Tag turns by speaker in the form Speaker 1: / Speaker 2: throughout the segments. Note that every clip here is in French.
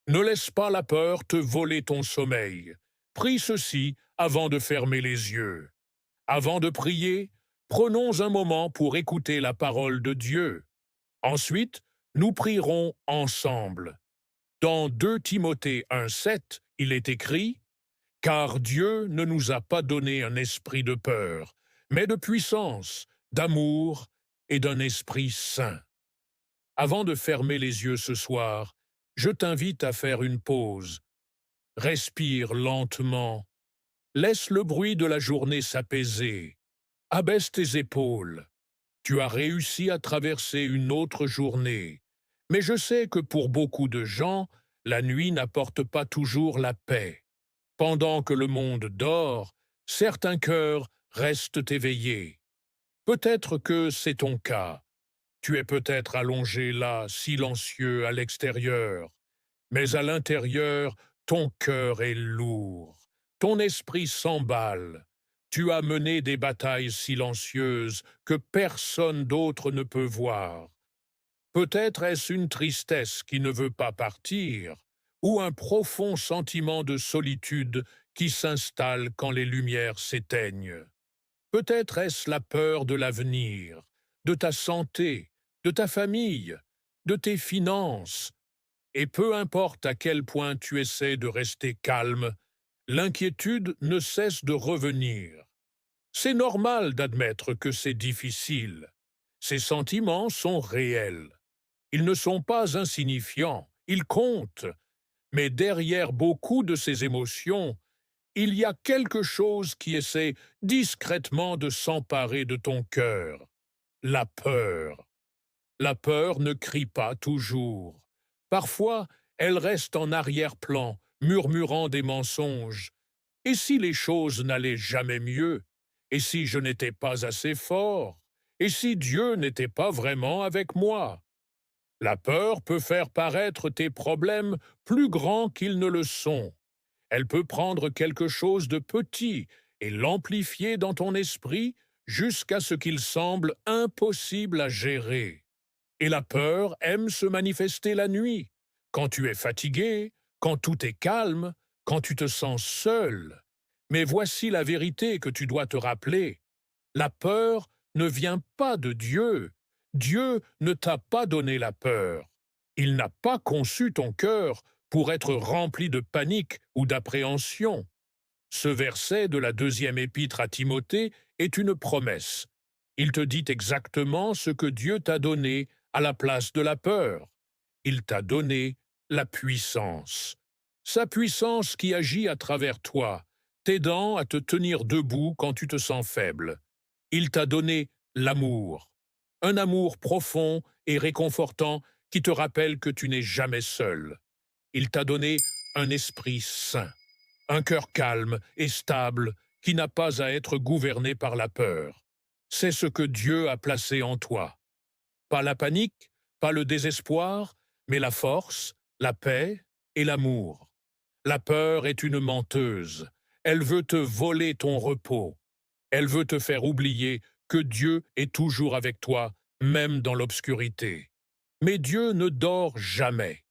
Speaker 1: Ne laisse pas la peur te voler ton sommeil. Prie ceci avant de fermer les yeux. Avant de prier, prenons un moment pour écouter la parole de Dieu. Ensuite, nous prierons ensemble. Dans 2 Timothée 1,7, il est écrit « Car Dieu ne nous a pas donné un esprit de peur, mais de puissance, d'amour et d'un esprit saint. » Avant de fermer les yeux ce soir, je t'invite à faire une pause. Respire lentement. Laisse le bruit de la journée s'apaiser. Abaisse tes épaules. Tu as réussi à traverser une autre journée. Mais je sais que pour beaucoup de gens, la nuit n'apporte pas toujours la paix. Pendant que le monde dort, certains cœurs restent éveillés. Peut-être que c'est ton cas. Tu es peut-être allongé là, silencieux à l'extérieur. Mais à l'intérieur, ton cœur est lourd. Ton esprit s'emballe. Tu as mené des batailles silencieuses que personne d'autre ne peut voir. Peut-être est-ce une tristesse qui ne veut pas partir, ou un profond sentiment de solitude qui s'installe quand les lumières s'éteignent. Peut-être est-ce la peur de l'avenir, de ta santé, de ta famille, de tes finances. Et peu importe à quel point tu essaies de rester calme, l'inquiétude ne cesse de revenir. C'est normal d'admettre que c'est difficile. Ces sentiments sont réels. Ils ne sont pas insignifiants, ils comptent. Mais derrière beaucoup de ces émotions, il y a quelque chose qui essaie discrètement de s'emparer de ton cœur. La peur. La peur ne crie pas toujours. Parfois, elle reste en arrière-plan, murmurant des mensonges. Et si les choses n'allaient jamais mieux? Et si je n'étais pas assez fort? Et si Dieu n'était pas vraiment avec moi? La peur peut faire paraître tes problèmes plus grands qu'ils ne le sont. Elle peut prendre quelque chose de petit et l'amplifier dans ton esprit jusqu'à ce qu'il semble impossible à gérer. Et la peur aime se manifester la nuit, quand tu es fatigué, quand tout est calme, quand tu te sens seul. Mais voici la vérité que tu dois te rappeler. La peur ne vient pas de Dieu. Dieu ne t'a pas donné la peur. Il n'a pas conçu ton cœur pour être rempli de panique ou d'appréhension. Ce verset de la 2e épître à Timothée est une promesse. Il te dit exactement ce que Dieu t'a donné à la place de la peur. Il t'a donné la puissance. Sa puissance qui agit à travers toi, t'aidant à te tenir debout quand tu te sens faible. Il t'a donné l'amour. Un amour profond et réconfortant qui te rappelle que tu n'es jamais seul. Il t'a donné un esprit saint, un cœur calme et stable qui n'a pas à être gouverné par la peur. C'est ce que Dieu a placé en toi. Pas la panique, pas le désespoir, mais la force, la paix et l'amour. La peur est une menteuse. Elle veut te voler ton repos. Elle veut te faire oublier que Dieu est toujours avec toi, même dans l'obscurité. Mais Dieu ne dort jamais.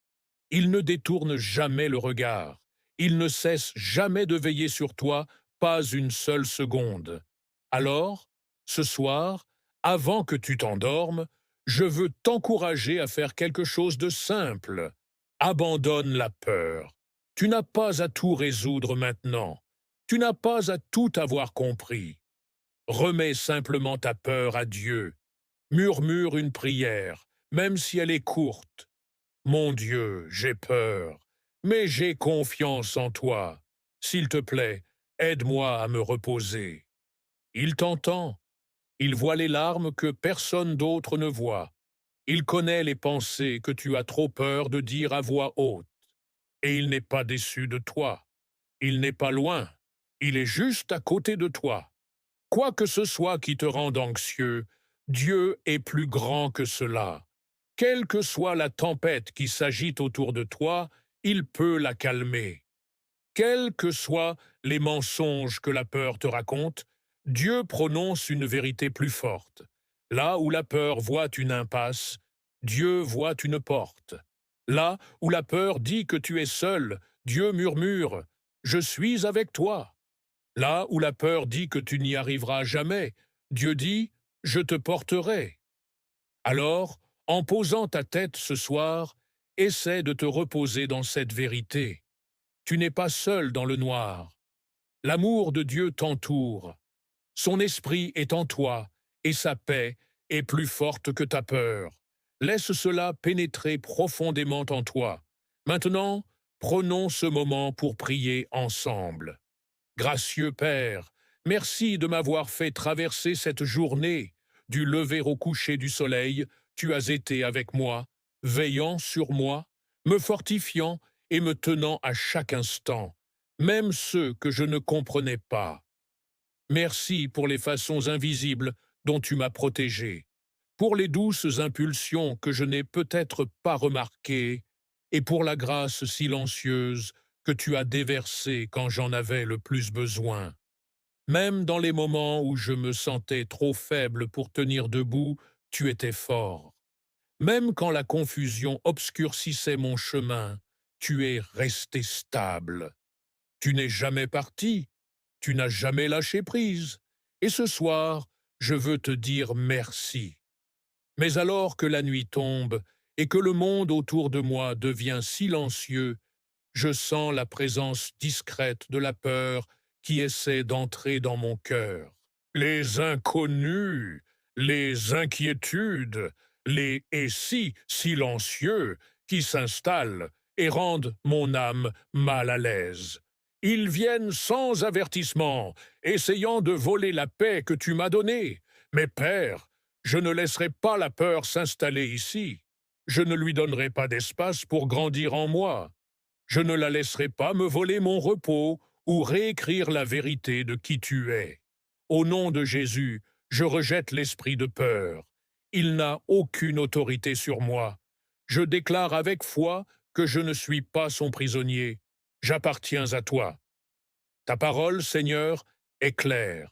Speaker 1: Il ne détourne jamais le regard. Il ne cesse jamais de veiller sur toi, pas une seule seconde. Alors, ce soir, avant que tu t'endormes, je veux t'encourager à faire quelque chose de simple. Abandonne la peur. Tu n'as pas à tout résoudre maintenant. Tu n'as pas à tout avoir compris. Remets simplement ta peur à Dieu. Murmure une prière, même si elle est courte. Mon Dieu, j'ai peur, mais j'ai confiance en toi. S'il te plaît, aide-moi à me reposer. Il t'entend. Il voit les larmes que personne d'autre ne voit. Il connaît les pensées que tu as trop peur de dire à voix haute. Et il n'est pas déçu de toi. Il n'est pas loin. Il est juste à côté de toi. Quoi que ce soit qui te rende anxieux, Dieu est plus grand que cela. Quelle que soit la tempête qui s'agite autour de toi, il peut la calmer. Quels que soient les mensonges que la peur te raconte, Dieu prononce une vérité plus forte. Là où la peur voit une impasse, Dieu voit une porte. Là où la peur dit que tu es seul, Dieu murmure « Je suis avec toi ». Là où la peur dit que tu n'y arriveras jamais, Dieu dit « Je te porterai ». Alors, en posant ta tête ce soir, essaie de te reposer dans cette vérité. Tu n'es pas seul dans le noir. L'amour de Dieu t'entoure. Son esprit est en toi, et sa paix est plus forte que ta peur. Laisse cela pénétrer profondément en toi. Maintenant, prenons ce moment pour prier ensemble. Gracieux Père, merci de m'avoir fait traverser cette journée. Du lever au coucher du soleil, tu as été avec moi, veillant sur moi, me fortifiant et me tenant à chaque instant, même ceux que je ne comprenais pas. Merci pour les façons invisibles dont tu m'as protégé, pour les douces impulsions que je n'ai peut-être pas remarquées, et pour la grâce silencieuse que tu as déversée quand j'en avais le plus besoin. Même dans les moments où je me sentais trop faible pour tenir debout, tu étais fort. Même quand la confusion obscurcissait mon chemin, tu es resté stable. Tu n'es jamais parti, tu n'as jamais lâché prise. Et ce soir, je veux te dire merci. Mais alors que la nuit tombe et que le monde autour de moi devient silencieux, je sens la présence discrète de la peur qui essaie d'entrer dans mon cœur. Les inconnus, les inquiétudes, les « et si » silencieux qui s'installent et rendent mon âme mal à l'aise. Ils viennent sans avertissement, essayant de voler la paix que tu m'as donnée. Mais Père, je ne laisserai pas la peur s'installer ici. Je ne lui donnerai pas d'espace pour grandir en moi. Je ne la laisserai pas me voler mon repos ou réécrire la vérité de qui tu es. Au nom de Jésus, je rejette l'esprit de peur. Il n'a aucune autorité sur moi. Je déclare avec foi que je ne suis pas son prisonnier. J'appartiens à toi. Ta parole, Seigneur, est claire.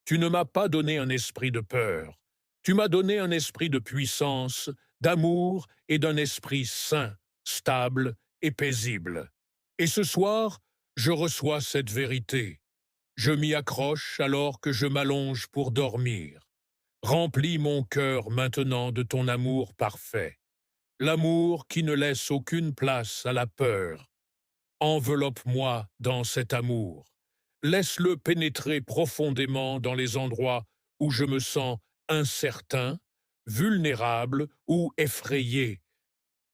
Speaker 1: Tu ne m'as pas donné un esprit de peur. Tu m'as donné un esprit de puissance, d'amour et d'un esprit saint, stable et paisible. Et ce soir, je reçois cette vérité. Je m'y accroche alors que je m'allonge pour dormir. Remplis mon cœur maintenant de ton amour parfait. L'amour qui ne laisse aucune place à la peur. Enveloppe-moi dans cet amour. Laisse-le pénétrer profondément dans les endroits où je me sens incertain, vulnérable ou effrayé.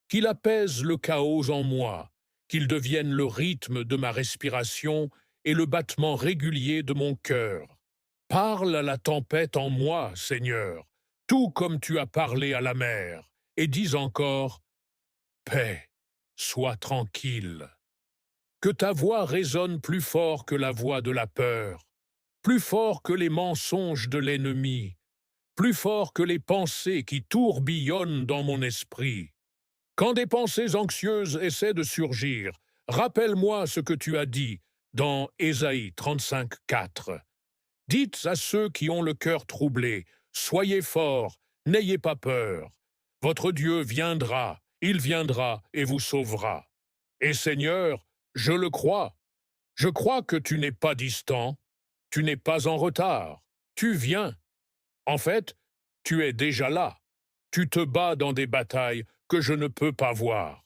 Speaker 1: Qu'il apaise le chaos en moi, qu'il devienne le rythme de ma respiration et le battement régulier de mon cœur. Parle à la tempête en moi, Seigneur, tout comme tu as parlé à la mer, et dis encore « Paix, sois tranquille ». Que ta voix résonne plus fort que la voix de la peur, plus fort que les mensonges de l'ennemi, plus fort que les pensées qui tourbillonnent dans mon esprit. Quand des pensées anxieuses essaient de surgir, rappelle-moi ce que tu as dit dans Ésaïe 35:4. Dites à ceux qui ont le cœur troublé, soyez forts, n'ayez pas peur. Votre Dieu viendra, il viendra et vous sauvera. Et Seigneur, je le crois. Je crois que tu n'es pas distant, tu n'es pas en retard, tu viens. En fait, tu es déjà là. Tu te bats dans des batailles que je ne peux pas voir.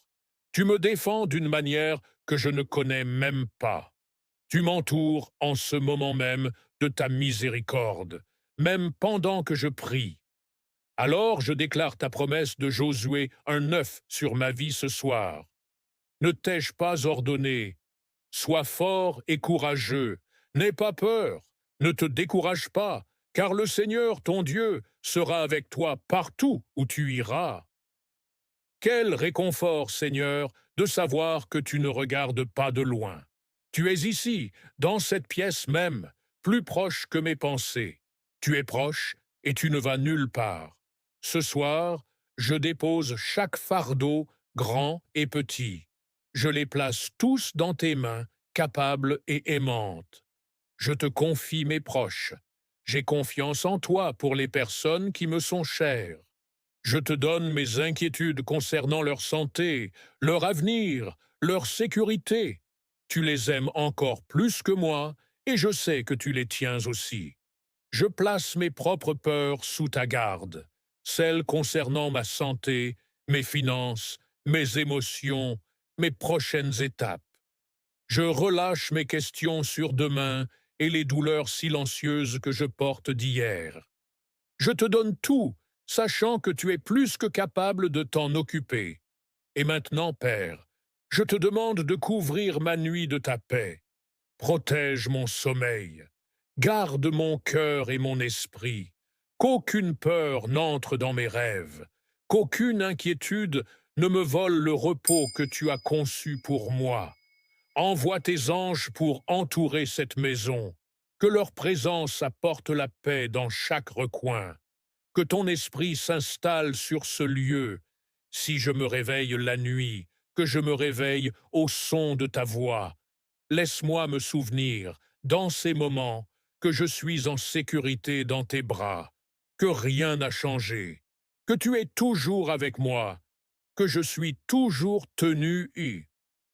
Speaker 1: Tu me défends d'une manière que je ne connais même pas. Tu m'entoures en ce moment même de ta miséricorde, même pendant que je prie. Alors je déclare ta promesse de Josué 1:9 sur ma vie ce soir. Ne t'ai-je pas ordonné? Sois fort et courageux, n'aie pas peur, ne te décourage pas, car le Seigneur, ton Dieu, sera avec toi partout où tu iras. Quel réconfort, Seigneur, de savoir que tu ne regardes pas de loin. Tu es ici, dans cette pièce même, plus proche que mes pensées. Tu es proche et tu ne vas nulle part. Ce soir, je dépose chaque fardeau, grand et petit. Je les place tous dans tes mains, capables et aimantes. Je te confie mes proches. J'ai confiance en toi pour les personnes qui me sont chères. Je te donne mes inquiétudes concernant leur santé, leur avenir, leur sécurité. Tu les aimes encore plus que moi, et je sais que tu les tiens aussi. Je place mes propres peurs sous ta garde, celles concernant ma santé, mes finances, mes émotions, mes prochaines étapes. Je relâche mes questions sur demain et les douleurs silencieuses que je porte d'hier. Je te donne tout, sachant que tu es plus que capable de t'en occuper. Et maintenant, Père, je te demande de couvrir ma nuit de ta paix. Protège mon sommeil. Garde mon cœur et mon esprit. Qu'aucune peur n'entre dans mes rêves. Qu'aucune inquiétude ne me vole le repos que tu as conçu pour moi. Envoie tes anges pour entourer cette maison. Que leur présence apporte la paix dans chaque recoin. Que ton esprit s'installe sur ce lieu. Si je me réveille la nuit, que je me réveille au son de ta voix. Laisse-moi me souvenir, dans ces moments, que je suis en sécurité dans tes bras, que rien n'a changé, que tu es toujours avec moi, que je suis toujours tenu et.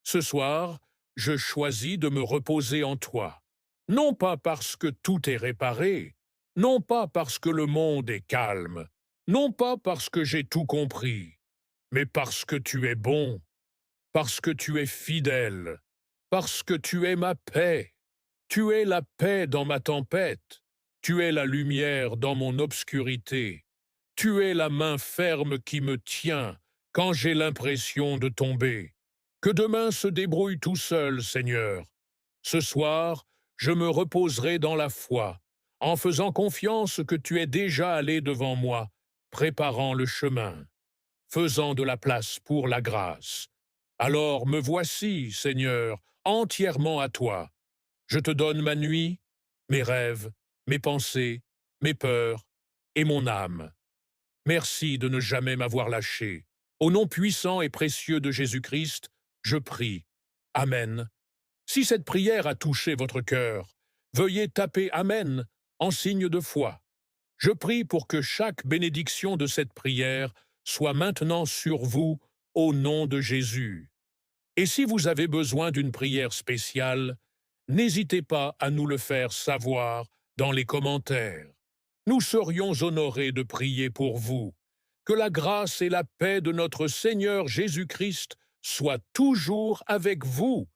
Speaker 1: Ce soir, je choisis de me reposer en toi, non pas parce que tout est réparé, non pas parce que le monde est calme, non pas parce que j'ai tout compris, mais parce que tu es bon, parce que tu es fidèle, parce que tu es ma paix. Tu es la paix dans ma tempête. Tu es la lumière dans mon obscurité. Tu es la main ferme qui me tient quand j'ai l'impression de tomber. Que demain se débrouille tout seul, Seigneur. Ce soir, je me reposerai dans la foi, en faisant confiance que tu es déjà allé devant moi, préparant le chemin, faisant de la place pour la grâce. Alors me voici, Seigneur, entièrement à toi. Je te donne ma nuit, mes rêves, mes pensées, mes peurs et mon âme. Merci de ne jamais m'avoir lâché. Au nom puissant et précieux de Jésus-Christ, je prie. Amen. Si cette prière a touché votre cœur, veuillez taper Amen en signe de foi. Je prie pour que chaque bénédiction de cette prière soit maintenant sur vous, au nom de Jésus. Et si vous avez besoin d'une prière spéciale, n'hésitez pas à nous le faire savoir dans les commentaires. Nous serions honorés de prier pour vous. Que la grâce et la paix de notre Seigneur Jésus-Christ soient toujours avec vous.